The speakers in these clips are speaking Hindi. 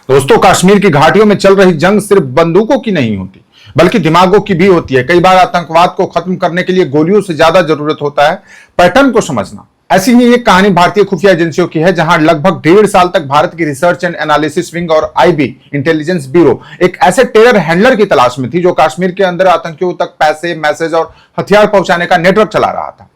दोस्तों, कश्मीर की घाटियों में चल रही जंग सिर्फ बंदूकों की नहीं होती, बल्कि दिमागों की भी होती है। कई बार आतंकवाद को खत्म करने के लिए गोलियों से ज्यादा जरूरत होता है पैटर्न को समझना। ऐसी ही एक कहानी भारतीय खुफिया एजेंसियों की है, जहां लगभग 1.5 साल तक भारत की रिसर्च एंड एनालिसिस विंग और आईबी इंटेलिजेंस ब्यूरो एक ऐसे टेरर हैंडलर की तलाश में थी जो कश्मीर के अंदर आतंकियों तक पैसे, मैसेज और हथियार पहुंचाने का नेटवर्क चला रहा था।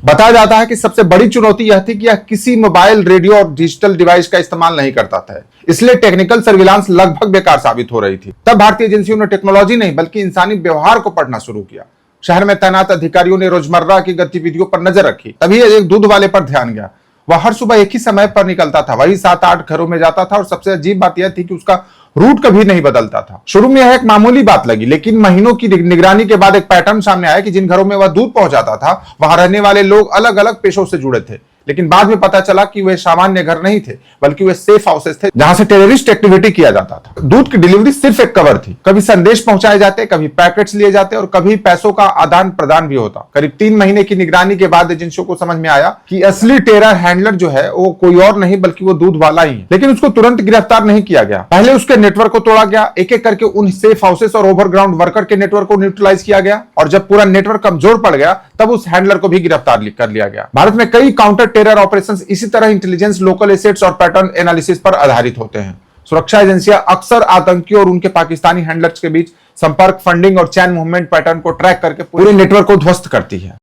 बताया जाता है कि सबसे बड़ी चुनौती यह थी कि यह किसी मोबाइल, रेडियो और डिजिटल डिवाइस का इस्तेमाल नहीं करता था, इसलिए टेक्निकल सर्विलांस लगभग बेकार साबित हो रही थी। तब भारतीय एजेंसियों ने टेक्नोलॉजी नहीं बल्कि इंसानी व्यवहार को पढ़ना शुरू किया। शहर में तैनात अधिकारियों ने रोजमर्रा की गतिविधियों पर नजर रखी। तभी एक दूध वाले पर ध्यान गया। वह हर सुबह एक ही समय पर निकलता था, वही 7-8 घरों में जाता था और सबसे अजीब बात यह थी कि उसका रूट कभी नहीं बदलता था। शुरू में यह एक मामूली बात लगी, लेकिन महीनों की निगरानी के बाद एक पैटर्न सामने आया कि जिन घरों में वह दूध पहुंचाता था वहां रहने वाले लोग अलग अलग पेशों से जुड़े थे। लेकिन बाद में पता चला कि वे सामान्य घर नहीं थे, बल्कि वे सेफ हाउसेस थे जहां से टेररिस्ट एक्टिविटी किया जाता था। दूध की डिलीवरी सिर्फ एक कवर थी। कभी संदेश पहुंचाए जाते, कभी पैकेट्स लिए जाते और कभी पैसों का आदान प्रदान भी होता। करीब 3 महीने की निगरानी के बाद एजेंसियों को समझ में आया कि असली टेरर हैंडलर जो है वो कोई और नहीं बल्कि वो दूध वाला ही है। लेकिन उसको तुरंत गिरफ्तार नहीं किया गया। पहले उसके नेटवर्क को तोड़ा गया, एक एक करके उन सेफ हाउसेस और ओवरग्राउंड वर्कर के नेटवर्क को न्यूट्रलाइज किया गया और जब पूरा नेटवर्क कमजोर पड़ गया तब उस हैंडलर को भी गिरफ्तार कर लिया गया। भारत में कई काउंटर टेरर ऑपरेशंस इसी तरह इंटेलिजेंस, लोकल एसेट्स और पैटर्न एनालिसिस पर आधारित होते हैं। सुरक्षा एजेंसियां अक्सर आतंकियों और उनके पाकिस्तानी हैंडलर्स के बीच संपर्क, फंडिंग और चैन मूवमेंट पैटर्न को ट्रैक करके पूरे नेटवर्क को ध्वस्त करती है।